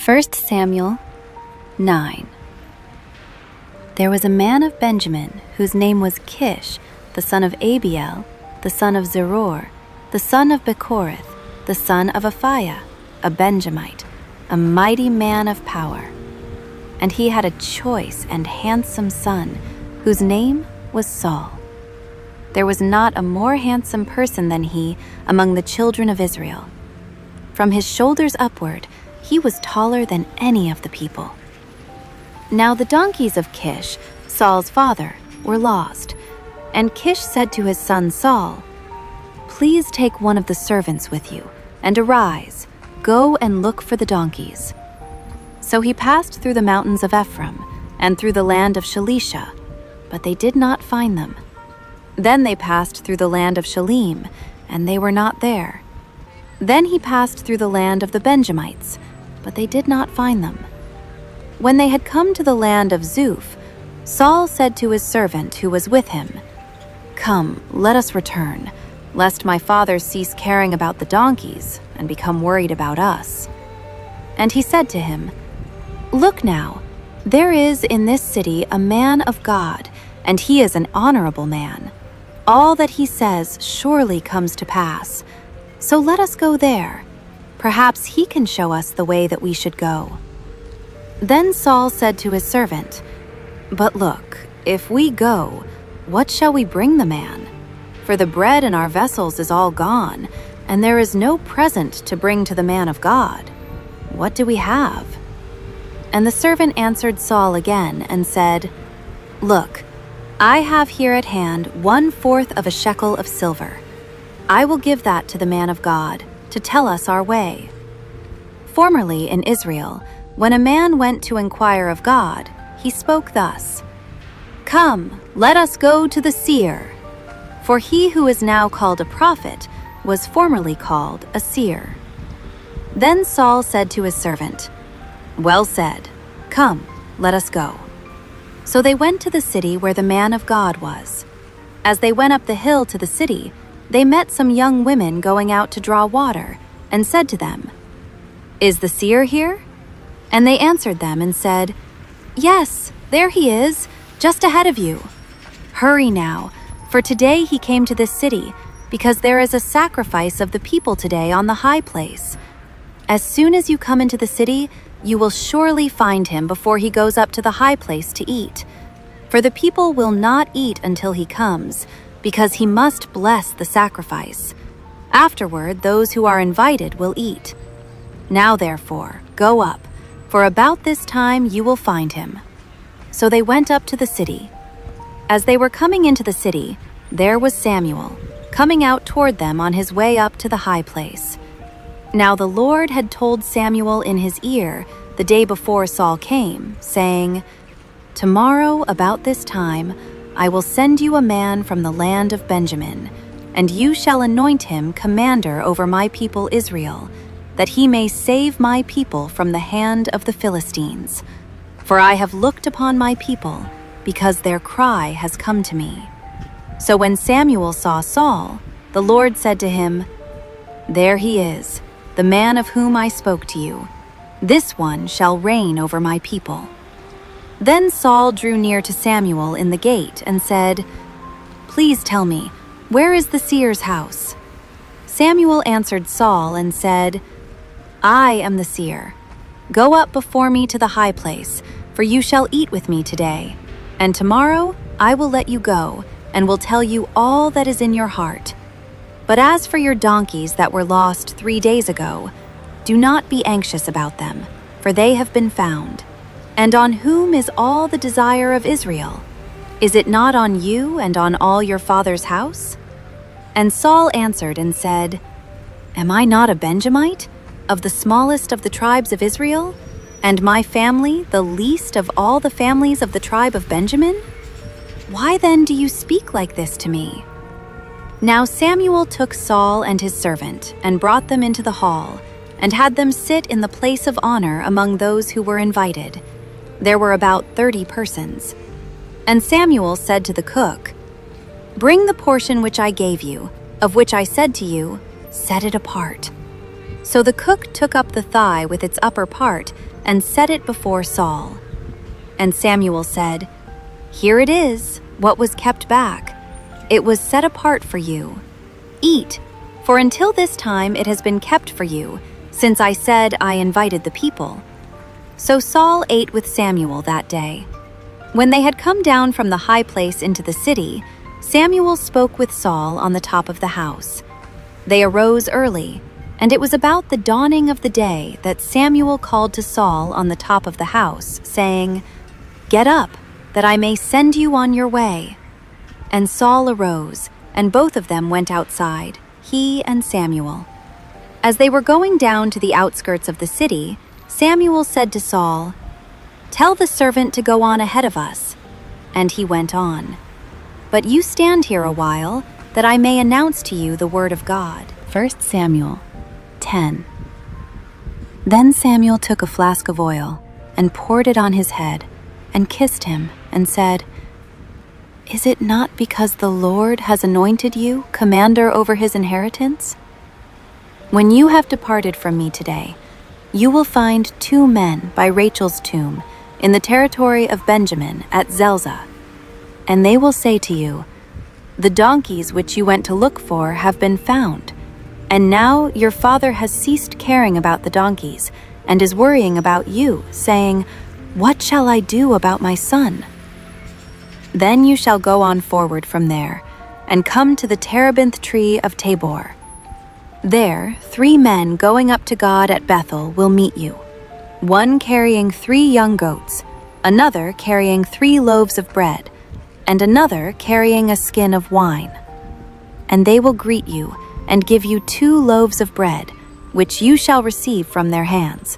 1 Samuel 9. There was a man of Benjamin whose name was Kish, the son of Abiel, the son of Zeror, the son of Bechorath, the son of Aphiah, a Benjamite, a mighty man of power. And he had a choice and handsome son, whose name was Saul. There was not a more handsome person than he among the children of Israel. From his shoulders upward, he was taller than any of the people. Now the donkeys of Kish, Saul's father, were lost, and Kish said to his son Saul, "Please take one of the servants with you, and arise, go and look for the donkeys." So he passed through the mountains of Ephraim, and through the land of Shalisha, but they did not find them. Then they passed through the land of Shalim, and they were not there. Then he passed through the land of the Benjamites, but they did not find them. When they had come to the land of Zuph, Saul said to his servant who was with him, "Come, let us return, lest my father cease caring about the donkeys and become worried about us." And he said to him, "Look now, there is in this city a man of God, and he is an honorable man. All that he says surely comes to pass. So let us go there. Perhaps he can show us the way that we should go." Then Saul said to his servant, "But look, if we go, what shall we bring the man? For the bread in our vessels is all gone, and there is no present to bring to the man of God. What do we have?" And the servant answered Saul again and said, "Look, I have here at hand 1/4 of a shekel of silver. I will give that to the man of God to tell us our way." Formerly in Israel, when a man went to inquire of God, he spoke thus, "Come, let us go to the seer." For he who is now called a prophet was formerly called a seer. Then Saul said to his servant, "Well said. Come, let us go." So they went to the city where the man of God was. As they went up the hill to the city, they met some young women going out to draw water, and said to them, "Is the seer here?" And they answered them and said, "Yes, there he is, just ahead of you. Hurry now, for today he came to this city, because there is a sacrifice of the people today on the high place. As soon as you come into the city, you will surely find him before he goes up to the high place to eat. For the people will not eat until he comes, because he must bless the sacrifice. Afterward, those who are invited will eat. Now therefore, go up, for about this time you will find him." So they went up to the city. As they were coming into the city, there was Samuel, coming out toward them on his way up to the high place. Now the Lord had told Samuel in his ear the day before Saul came, saying, "Tomorrow about this time I will send you a man from the land of Benjamin, and you shall anoint him commander over my people Israel, that he may save my people from the hand of the Philistines. For I have looked upon my people, because their cry has come to me." So when Samuel saw Saul, the Lord said to him, "There he is, the man of whom I spoke to you. This one shall reign over my people." Then Saul drew near to Samuel in the gate and said, "Please tell me, where is the seer's house?" Samuel answered Saul and said, "I am the seer. Go up before me to the high place, for you shall eat with me today, and tomorrow I will let you go and will tell you all that is in your heart. But as for your donkeys that were lost 3 days ago, do not be anxious about them, for they have been found. And on whom is all the desire of Israel? Is it not on you and on all your father's house?" And Saul answered and said, "Am I not a Benjamite, of the smallest of the tribes of Israel, and my family the least of all the families of the tribe of Benjamin? Why then do you speak like this to me?" Now Samuel took Saul and his servant and brought them into the hall, and had them sit in the place of honor among those who were invited. There were about 30 persons. And Samuel said to the cook, "Bring the portion which I gave you, of which I said to you, set it apart." So the cook took up the thigh with its upper part and set it before Saul. And Samuel said, "Here it is, what was kept back. It was set apart for you. Eat, for until this time it has been kept for you, since I said I invited the people." So Saul ate with Samuel that day. When they had come down from the high place into the city, Samuel spoke with Saul on the top of the house. They arose early, and it was about the dawning of the day that Samuel called to Saul on the top of the house, saying, "Get up, that I may send you on your way." And Saul arose, and both of them went outside, he and Samuel. As they were going down to the outskirts of the city, Samuel said to Saul, "Tell the servant to go on ahead of us." And he went on. "But you stand here a while, that I may announce to you the word of God." 1 Samuel 10. Then Samuel took a flask of oil and poured it on his head and kissed him and said, "Is it not because the Lord has anointed you commander over his inheritance? When you have departed from me today, you will find 2 men by Rachel's tomb in the territory of Benjamin at Zelzah. And they will say to you, 'The donkeys which you went to look for have been found, and now your father has ceased caring about the donkeys and is worrying about you, saying, "What shall I do about my son?" Then you shall go on forward from there and come to the terebinth tree of Tabor. There 3 men going up to God at Bethel will meet you, one carrying 3 young goats, another carrying 3 loaves of bread, and another carrying a skin of wine. And they will greet you and give you 2 loaves of bread, which you shall receive from their hands.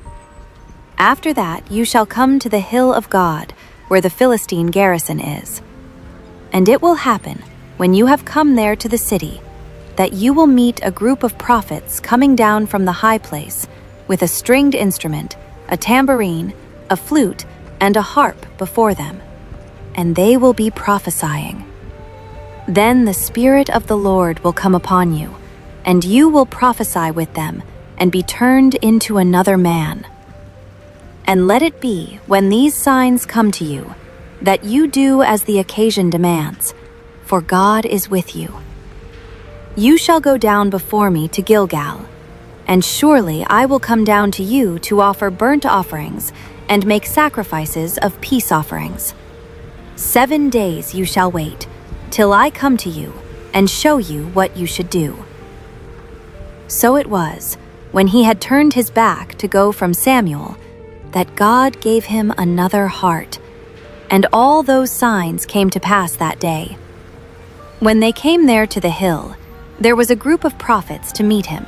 After that you shall come to the hill of God, where the Philistine garrison is. And it will happen, when you have come there to the city, that you will meet a group of prophets coming down from the high place, with a stringed instrument, a tambourine, a flute, and a harp before them, and they will be prophesying. Then the Spirit of the Lord will come upon you, and you will prophesy with them and be turned into another man. And let it be, when these signs come to you, that you do as the occasion demands, for God is with you. You shall go down before me to Gilgal, and surely I will come down to you to offer burnt offerings and make sacrifices of peace offerings. 7 days you shall wait, till I come to you and show you what you should do." So it was, when he had turned his back to go from Samuel, that God gave him another heart, and all those signs came to pass that day. When they came there to the hill, there was a group of prophets to meet him.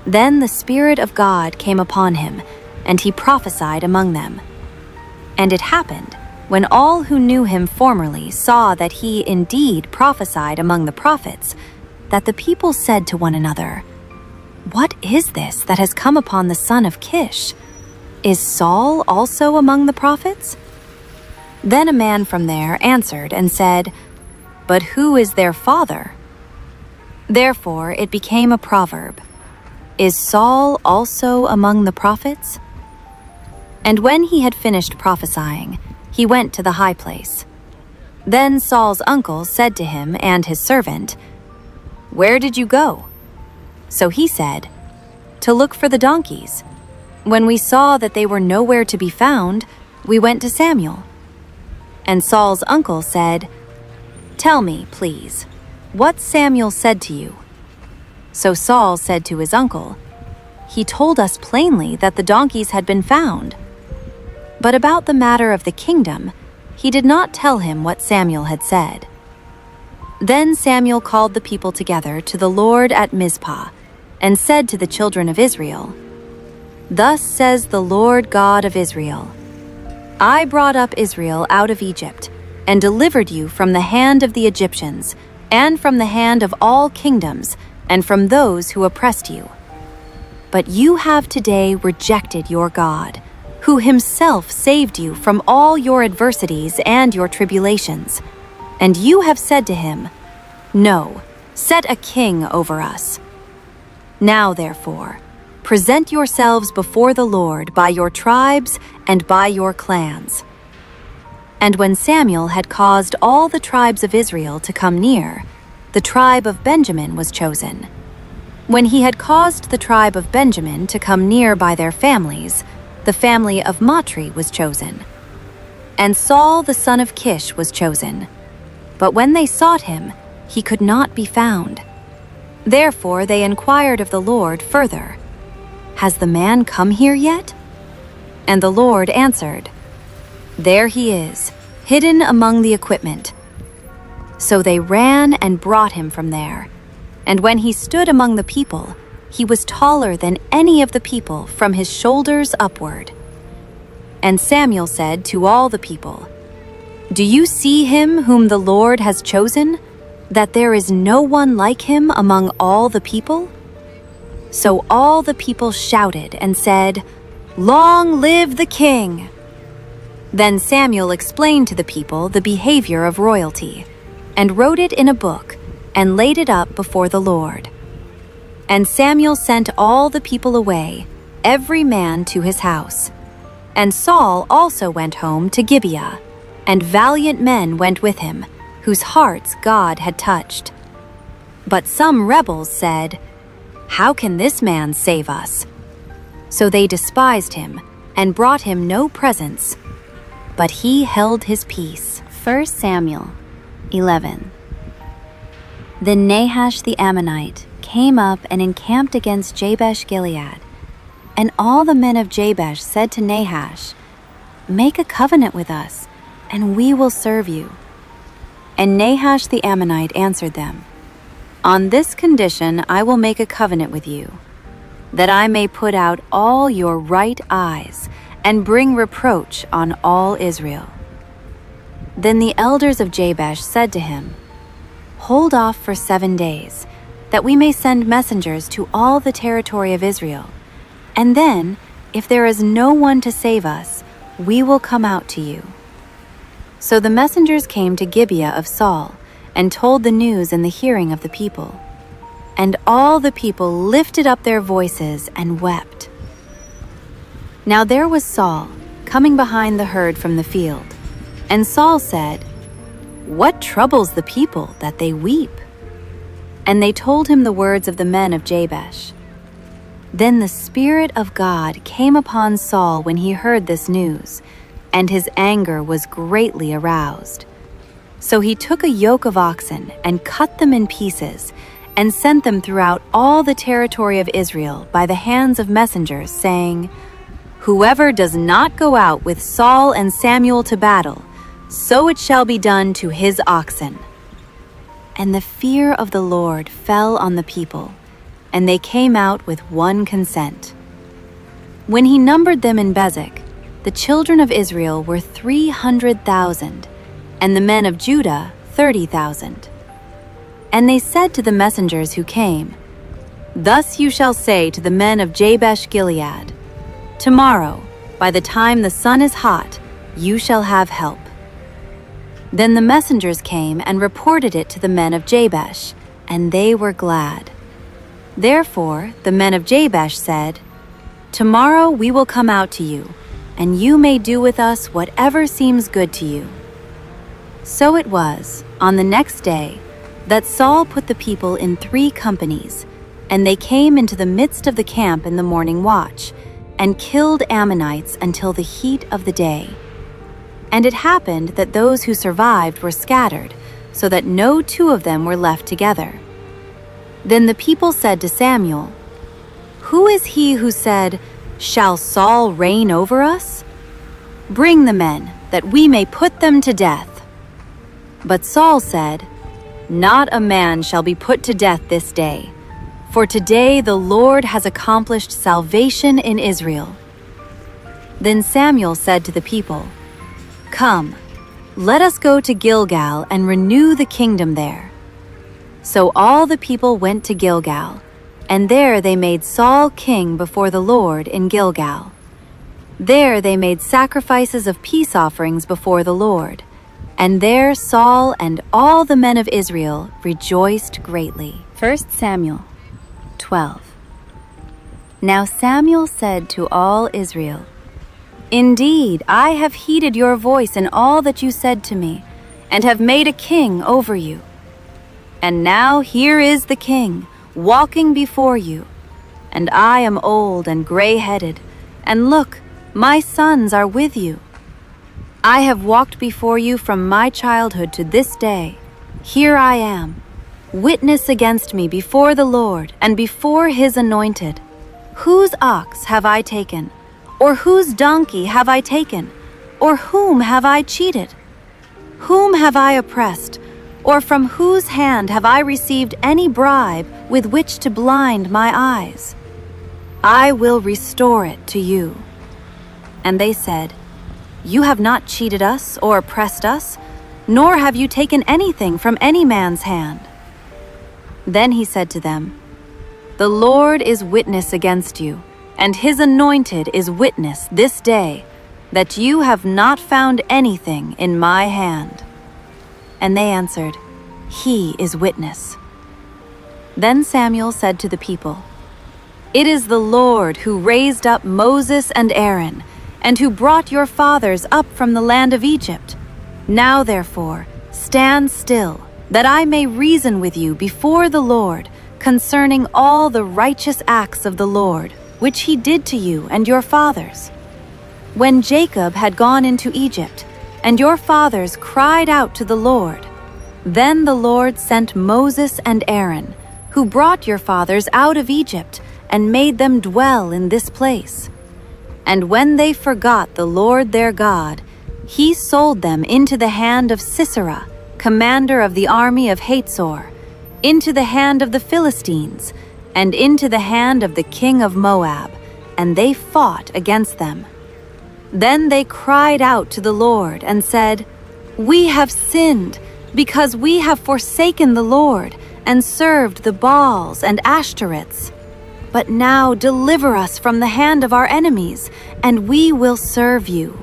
Then the Spirit of God came upon him, and he prophesied among them. And it happened, when all who knew him formerly saw that he indeed prophesied among the prophets, that the people said to one another, "What is this that has come upon the son of Kish? Is Saul also among the prophets?" Then a man from there answered and said, "But who is their father?" Therefore it became a proverb, "Is Saul also among the prophets?" And when he had finished prophesying, he went to the high place. Then Saul's uncle said to him and his servant, "Where did you go?" So he said, "To look for the donkeys. When we saw that they were nowhere to be found, we went to Samuel." And Saul's uncle said, "Tell me, please, what Samuel said to you." So Saul said to his uncle, "He told us plainly that the donkeys had been found." But about the matter of the kingdom, he did not tell him what Samuel had said. Then Samuel called the people together to the Lord at Mizpah, and said to the children of Israel, "Thus says the Lord God of Israel, I brought up Israel out of Egypt, and delivered you from the hand of the Egyptians, and from the hand of all kingdoms, and from those who oppressed you. But you have today rejected your God, who himself saved you from all your adversities and your tribulations. And you have said to him, 'No, set a king over us.' Now therefore, Present yourselves before the Lord by your tribes and by your clans." And when Samuel had caused all the tribes of Israel to come near, the tribe of Benjamin was chosen. When he had caused the tribe of Benjamin to come near by their families, the family of Matri was chosen. And Saul the son of Kish was chosen. But when they sought him, he could not be found. Therefore they inquired of the Lord further, "Has the man come here yet?" And the Lord answered, "There he is, hidden among the equipment." So they ran and brought him from there. And when he stood among the people, he was taller than any of the people from his shoulders upward. And Samuel said to all the people, "Do you see him whom the Lord has chosen, that there is no one like him among all the people?" So all the people shouted and said, "Long live the king!" Then Samuel explained to the people the behavior of royalty, and wrote it in a book, and laid it up before the Lord. And Samuel sent all the people away, every man to his house. And Saul also went home to Gibeah, and valiant men went with him, whose hearts God had touched. But some rebels said, "How can this man save us?" So they despised him, and brought him no presents. But he held his peace. 1 Samuel 11. Then Nahash the Ammonite came up and encamped against Jabesh Gilead. And all the men of Jabesh said to Nahash, "Make a covenant with us, and we will serve you." And Nahash the Ammonite answered them, "On this condition I will make a covenant with you, that I may put out all your right eyes, and bring reproach on all Israel." Then the elders of Jabesh said to him, "Hold off for 7 days, that we may send messengers to all the territory of Israel. And then, if there is no one to save us, we will come out to you." So the messengers came to Gibeah of Saul, and told the news in the hearing of the people. And all the people lifted up their voices and wept. Now there was Saul, coming behind the herd from the field. And Saul said, "What troubles the people that they weep?" And they told him the words of the men of Jabesh. Then the Spirit of God came upon Saul when he heard this news, and his anger was greatly aroused. So he took a yoke of oxen and cut them in pieces, and sent them throughout all the territory of Israel by the hands of messengers, saying, "Whoever does not go out with Saul and Samuel to battle, so it shall be done to his oxen." And the fear of the Lord fell on the people, and they came out with one consent. When he numbered them in Bezek, the children of Israel were 300,000, and the men of Judah 30,000. And they said to the messengers who came, "Thus you shall say to the men of Jabesh Gilead, Tomorrow, by the time the sun is hot, you shall have help." Then the messengers came and reported it to the men of Jabesh, and they were glad. Therefore the men of Jabesh said, "Tomorrow we will come out to you, and you may do with us whatever seems good to you." So it was, on the next day, that Saul put the people in 3 companies, and they came into the midst of the camp in the morning watch, and killed Ammonites until the heat of the day. And it happened that those who survived were scattered, so that no 2 of them were left together. Then the people said to Samuel, "Who is he who said, 'Shall Saul reign over us?' Bring the men, that we may put them to death." But Saul said, "Not a man shall be put to death this day, for today the Lord has accomplished salvation in Israel." Then Samuel said to the people, "Come, let us go to Gilgal and renew the kingdom there." So all the people went to Gilgal, and there they made Saul king before the Lord in Gilgal. There they made sacrifices of peace offerings before the Lord, and there Saul and all the men of Israel rejoiced greatly. 1 Samuel 12. Now Samuel said to all Israel, "Indeed, I have heeded your voice in all that you said to me, and have made a king over you. And now here is the king, walking before you, and I am old and gray-headed, and look, my sons are with you. I have walked before you from my childhood to this day. Here I am. Witness against me before the Lord and before his anointed. Whose ox have I taken? Or whose donkey have I taken? Or whom have I cheated? Whom have I oppressed? Or from whose hand have I received any bribe with which to blind my eyes? I will restore it to you." And they said, "You have not cheated us or oppressed us, nor have you taken anything from any man's hand." Then he said to them, "The Lord is witness against you, and his anointed is witness this day, that you have not found anything in my hand." And they answered, "He is witness." Then Samuel said to the people, "It is the Lord who raised up Moses and Aaron, and who brought your fathers up from the land of Egypt. Now therefore, stand still, that I may reason with you before the Lord concerning all the righteous acts of the Lord, which he did to you and your fathers. When Jacob had gone into Egypt, and your fathers cried out to the Lord, then the Lord sent Moses and Aaron, who brought your fathers out of Egypt and made them dwell in this place. And when they forgot the Lord their God, he sold them into the hand of Sisera, commander of the army of Hatzor, into the hand of the Philistines, and into the hand of the king of Moab, and they fought against them. Then they cried out to the Lord and said, 'We have sinned, because we have forsaken the Lord and served the Baals and Ashtoreths. But now deliver us from the hand of our enemies, and we will serve you.'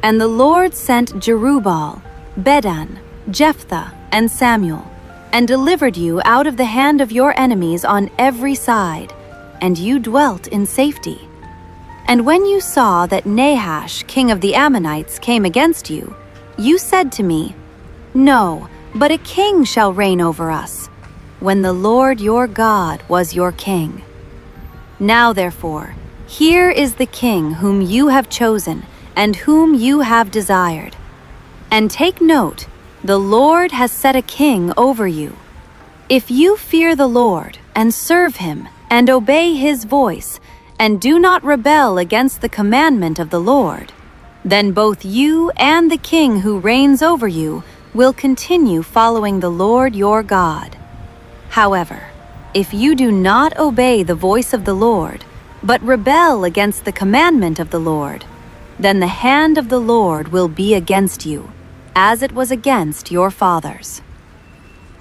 And the Lord sent Jerubbaal, Bedan, Jephthah, and Samuel, and delivered you out of the hand of your enemies on every side, and you dwelt in safety. And when you saw that Nahash, king of the Ammonites, came against you, you said to me, 'No, but a king shall reign over us,' when the Lord your God was your king. Now therefore, here is the king whom you have chosen, and whom you have desired. And take note, the Lord has set a king over you. If you fear the Lord, and serve him, and obey his voice, and do not rebel against the commandment of the Lord, then both you and the king who reigns over you will continue following the Lord your God. However, if you do not obey the voice of the Lord, but rebel against the commandment of the Lord, then the hand of the Lord will be against you, as it was against your fathers.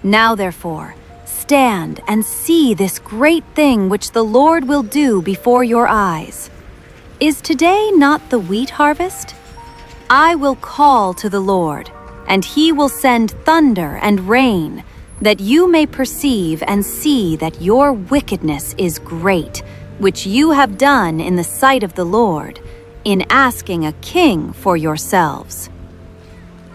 Now therefore, stand and see this great thing which the Lord will do before your eyes. Is today not the wheat harvest? I will call to the Lord, and he will send thunder and rain, that you may perceive and see that your wickedness is great, which you have done in the sight of the Lord, in asking a king for yourselves."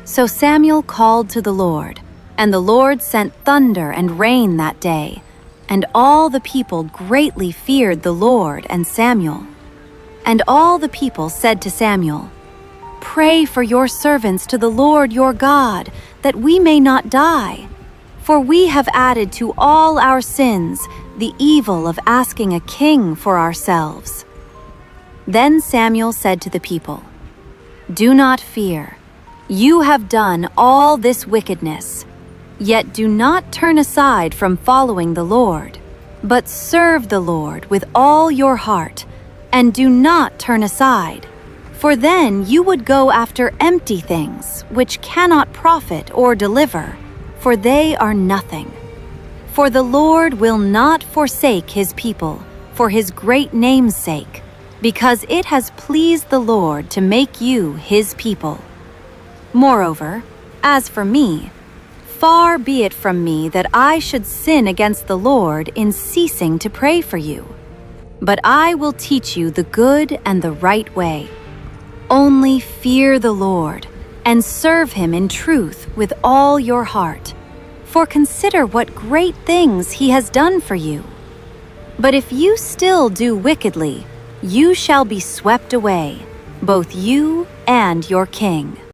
So Samuel called to the Lord, and the Lord sent thunder and rain that day, and all the people greatly feared the Lord and Samuel. And all the people said to Samuel, "Pray for your servants to the Lord your God, that we may not die. For we have added to all our sins the evil of asking a king for ourselves." Then Samuel said to the people, "Do not fear. You have done all this wickedness. Yet do not turn aside from following the Lord, but serve the Lord with all your heart, and do not turn aside. For then you would go after empty things, which cannot profit or deliver, for they are nothing. For the Lord will not forsake his people, for his great name's sake, because it has pleased the Lord to make you his people. Moreover, as for me, far be it from me that I should sin against the Lord in ceasing to pray for you. But I will teach you the good and the right way. Only fear the Lord and serve him in truth with all your heart. For consider what great things he has done for you. But if you still do wickedly, you shall be swept away, both you and your king.